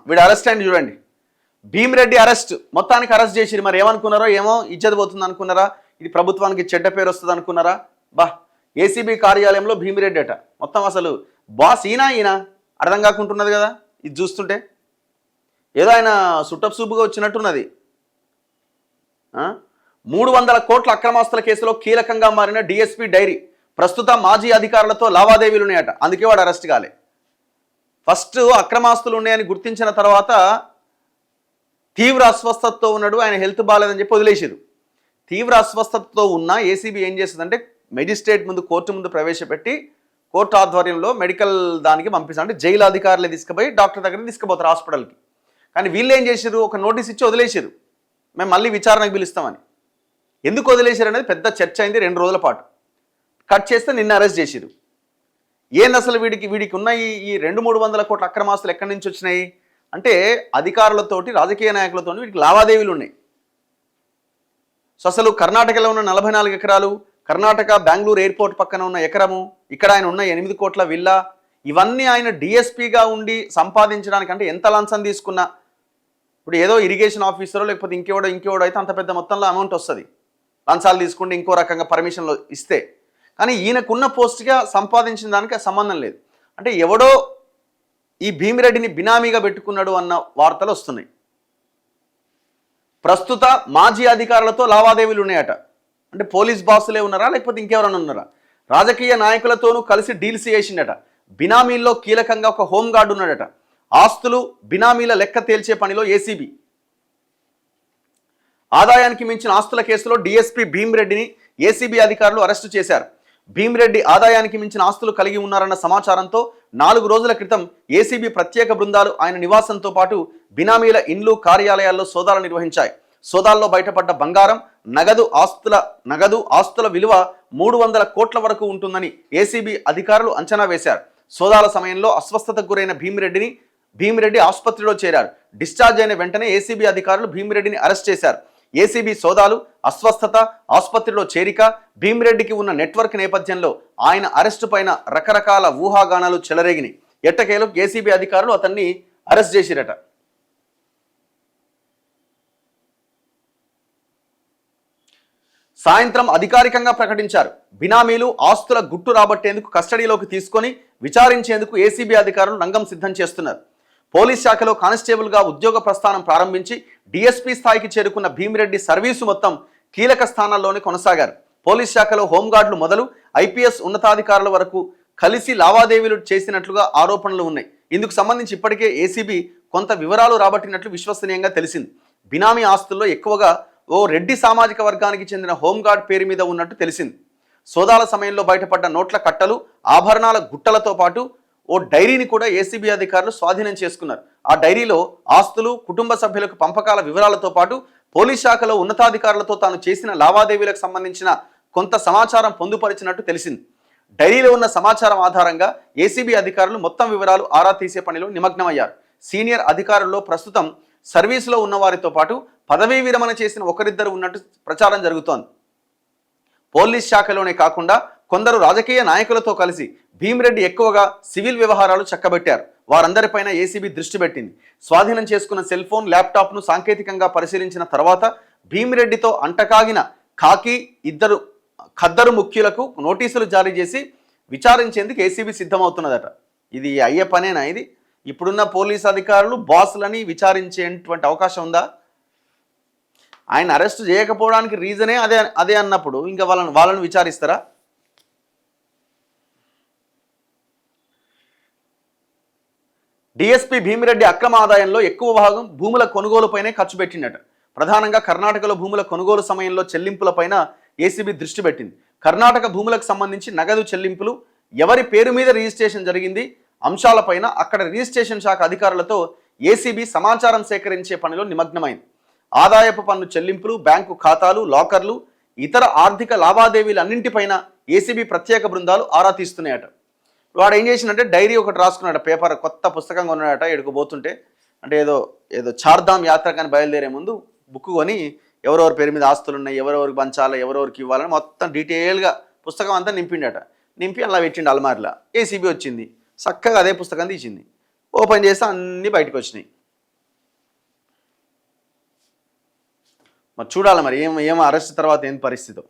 వీడు అరెస్ట్ అయింది చూడండి. భీమిరెడ్డి అరెస్ట్, మొత్తానికి అరెస్ట్ చేసిరు. మరి ఏమనుకున్నారో ఏమో, ఇజ్జత్ పోతుంది అనుకున్నారా, ఇది ప్రభుత్వానికి చెడ్డ పేరు వస్తుంది అనుకున్నారా? ఏసీబీ కార్యాలయంలో భీమిరెడ్డి అట. మొత్తం అసలు బాస్ ఈయన అర్థం కాకుంటున్నది కదా ఇది చూస్తుంటే. ఏదో ఆయన సుట్టప్ సూపుగా వచ్చినట్టున్నది. 300 కోట్ల అక్రమాస్తుల కేసులో కీలకంగా మారిన డిఎస్పీ డైరీ, ప్రస్తుత మాజీ అధికారులతో లావాదేవీలు ఉన్నాయట. అందుకే వాడు అరెస్ట్ కాలే. ఫస్ట్ అక్రమాస్తులు ఉన్నాయని గుర్తించిన తర్వాత తీవ్ర అస్వస్థతతో ఉన్నాడు, ఆయన హెల్త్ బాగాలేదని చెప్పి వదిలేసారు. తీవ్ర అస్వస్థతతో ఉన్న ఏసీబీ ఏం చేస్తుందంటే మెజిస్ట్రేట్ ముందు, కోర్టు ముందు ప్రవేశపెట్టి కోర్టు ఆధ్వర్యంలో మెడికల్ దానికి పంపిస్తాం. అంటే జైలు అధికారులే తీసుకుపోయి డాక్టర్ దగ్గర తీసుకుపోతారు హాస్పిటల్కి. కానీ వీళ్ళు ఏం చేశారు, ఒక నోటీస్ ఇచ్చి వదిలేసారు, మేము మళ్ళీ విచారణకు పిలుస్తామని. ఎందుకు వదిలేశారు అనేది పెద్ద చర్చ అయింది 2 రోజుల పాటు. కట్ చేస్తే నిన్న అరెస్ట్ చేశారు. ఏంది అసలు వీడికి ఉన్న ఈ 200-300 కోట్ల అక్రమాస్తులు ఎక్కడి నుంచి వచ్చినాయి అంటే అధికారులతోటి, రాజకీయ నాయకులతోటి వీటికి లావాదేవీలు ఉన్నాయి. సో అసలు కర్ణాటకలో ఉన్న 44 ఎకరాలు, కర్ణాటక బెంగళూరు ఎయిర్పోర్ట్ పక్కన ఉన్న ఎకరము, ఇక్కడ ఆయన ఉన్న 8 కోట్ల విల్లా, ఇవన్నీ ఆయన డిఎస్పీగా ఉండి సంపాదించడానికి అంటే ఎంత లంచం తీసుకున్నా, ఇప్పుడు ఏదో ఇరిగేషన్ ఆఫీసరో లేకపోతే ఇంకెవడో అయితే అంత పెద్ద మొత్తంలో అమౌంట్ వస్తుంది లంచాలు తీసుకుంటే, ఇంకో రకంగా పర్మిషన్లు ఇస్తే. కానీ ఈయనకున్న పోస్ట్గా సంపాదించిన దానికి సంబంధం లేదు. అంటే ఎవడో ఈ భీమిరెడ్డిని బినామీగా పెట్టుకున్నాడు అన్న వార్తలు వస్తున్నాయి. ప్రస్తుత మాజీ అధికారులతో లావాదేవీలు ఉన్నాయట. అంటే పోలీస్ బాసులే ఉన్నారా లేకపోతే ఇంకెవరైనా ఉన్నారా? రాజకీయ నాయకులతోనూ కలిసి డీల్స్ చేసిండట. బినామీల్లో కీలకంగా ఒక హోంగార్డు ఉన్నాడట. ఆస్తులు, బినామీల లెక్క తేల్చే పనిలో ఏసీబీ. ఆదాయానికి మించిన ఆస్తుల కేసులో డీఎస్పీ భీమిరెడ్డిని ఏసీబీ అధికారులు అరెస్టు చేశారు. భీమిరెడ్డి ఆదాయానికి మించిన ఆస్తులు కలిగి ఉన్నారన్న సమాచారంతో 4 రోజుల క్రితం ఏసీబీ ప్రత్యేక బృందాలు ఆయన నివాసంతో పాటు బినామీల ఇండ్లు, కార్యాలయాల్లో సోదాలు నిర్వహించాయి. సోదాల్లో బయటపడ్డ బంగారం, నగదు ఆస్తుల విలువ 300 కోట్ల వరకు ఉంటుందని ఏసీబీ అధికారులు అంచనా వేశారు. సోదాల సమయంలో అస్వస్థతకు గురైన భీమిరెడ్డి ఆసుపత్రిలో చేరారు. డిశ్చార్జ్ అయిన వెంటనే ఏసీబీ అధికారులు భీమిరెడ్డిని అరెస్ట్ చేశారు. ఏసీబీ సోదాలు, అస్వస్థత, ఆసుపత్రిలో చేరిక, భీమిరెడ్డికి ఉన్న నెట్వర్క్ నేపథ్యంలో ఆయన అరెస్టు పైన రకరకాల ఊహాగానాలు చెలరేగినాయి. ఎట్టకేలు ఏసీబీ అధికారులు అతన్ని అరెస్ట్ చేసిరట. సాయంత్రం అధికారికంగా ప్రకటించారు. బినామీలు ఆస్తుల గుట్టు రాబట్టేందుకు కస్టడీలోకి తీసుకొని విచారించేందుకు ఏసీబీ అధికారులు రంగం సిద్ధం చేస్తున్నారు. పోలీస్ శాఖలో కానిస్టేబుల్గా ఉద్యోగ ప్రస్థానం ప్రారంభించి డీఎస్పీ స్థాయికి చేరుకున్న భీమిరెడ్డి సర్వీసు మొత్తం కీలక స్థానాల్లోనే కొనసాగారు. పోలీస్ శాఖలో హోంగార్డులు మొదలు ఐపీఎస్ ఉన్నతాధికారుల వరకు కలిసి లావాదేవీలు చేసినట్లుగా ఆరోపణలు ఉన్నాయి. ఇందుకు సంబంధించి ఇప్పటికే ఏసీబీ కొంత వివరాలు రాబట్టినట్లు విశ్వసనీయంగా తెలిసింది. బినామీ ఆస్తుల్లో ఎక్కువగా ఓ రెడ్డి సామాజిక వర్గానికి చెందిన హోంగార్డ్ పేరు మీద ఉన్నట్టు తెలిసింది. సోదాల సమయంలో బయటపడ్డ నోట్ల కట్టలు, ఆభరణాల గుట్టలతో పాటు ఓ డైరీని కూడా ఏసీబీ అధికారులు స్వాధీనం చేసుకున్నారు. ఆ డైరీలో ఆస్తులు, కుటుంబ సభ్యులకు పంపకాల వివరాలతో పాటు పోలీస్ శాఖలో ఉన్నతాధికారులతో తాను చేసిన లావాదేవీలకు సంబంధించిన కొంత సమాచారం పొందుపరిచినట్టు తెలిసింది. డైరీలో ఉన్న సమాచారం ఆధారంగా ఏసీబీ అధికారులు మొత్తం వివరాలు ఆరా తీసే పనిలో నిమగ్నమయ్యారు. సీనియర్ అధికారుల్లో ప్రస్తుతం సర్వీసులో ఉన్న వారితో పాటు పదవీ విరమణ చేసిన ఒకరిద్దరు ఉన్నట్టు ప్రచారం జరుగుతోంది. పోలీస్ శాఖలోనే కాకుండా కొందరు రాజకీయ నాయకులతో కలిసి భీమిరెడ్డి ఎక్కువగా సివిల్ వ్యవహారాలు చక్కబెట్టారు. వారందరిపైన ఏసీబీ దృష్టి పెట్టింది. స్వాధీనం చేసుకున్న సెల్ ఫోన్, ల్యాప్టాప్ను సాంకేతికంగా పరిశీలించిన తర్వాత భీమిరెడ్డితో అంటకాగిన ఇద్దరు ఖద్దరు ముఖ్యులకు నోటీసులు జారీ చేసి విచారించేందుకు ఏసీబీ సిద్ధమవుతున్నదట. ఇది అయ్యే పనేనా? ఇది ఇప్పుడున్న పోలీస్ అధికారులు బాసులని విచారించేటువంటి అవకాశం ఉందా? ఆయన అరెస్ట్ చేయకపోవడానికి రీజనే అదే అన్నప్పుడు ఇంకా వాళ్ళని విచారిస్తారా? డీఎస్పీ భీమిరెడ్డి అక్రమ ఆదాయంలో ఎక్కువ భాగం భూముల కొనుగోలుపైనే ఖర్చు పెట్టిందట. ప్రధానంగా కర్ణాటకలో భూముల కొనుగోలు సమయంలో చెల్లింపులపైన ఏసీబీ దృష్టి పెట్టింది. కర్ణాటక భూములకు సంబంధించి నగదు చెల్లింపులు, ఎవరి పేరు మీద రిజిస్ట్రేషన్ జరిగింది అంశాలపైన అక్కడ రిజిస్ట్రేషన్ శాఖ అధికారులతో ఏసీబీ సమాచారం సేకరించే పనిలో నిమగ్నమైంది. ఆదాయపు పన్ను చెల్లింపులు, బ్యాంకు ఖాతాలు, లాకర్లు, ఇతర ఆర్థిక లావాదేవీలు అన్నింటిపైన ఏసీబీ ప్రత్యేక బృందాలు ఆరా తీస్తున్నాయట. వాడు ఏం చేసినట్టే డైరీ ఒకటి రాసుకున్నాడు, పేపర్ కొత్త పుస్తకం కొన్నాడట. ఎడుకోబోతుంటే అంటే ఏదో చార్ధామ్ యాత్ర కానీ బయలుదేరే ముందు బుక్ కొని ఎవరెవరి పేరు మీద ఆస్తులు ఉన్నాయి, ఎవరెవరికి పంచాలి, ఎవరెవరికి ఇవ్వాలని మొత్తం డీటెయిల్గా పుస్తకం అంతా నింపిండట. నింపి అలా పెట్టిండు అల్మార్లా. ఏసీబీ వచ్చింది, చక్కగా అదే పుస్తకం తీసింది, ఓపెన్ చేస్తే అన్నీ బయటకు వచ్చినాయి. మరి చూడాలి మరి ఏం అరెస్ట్ తర్వాత ఏం పరిస్థితి.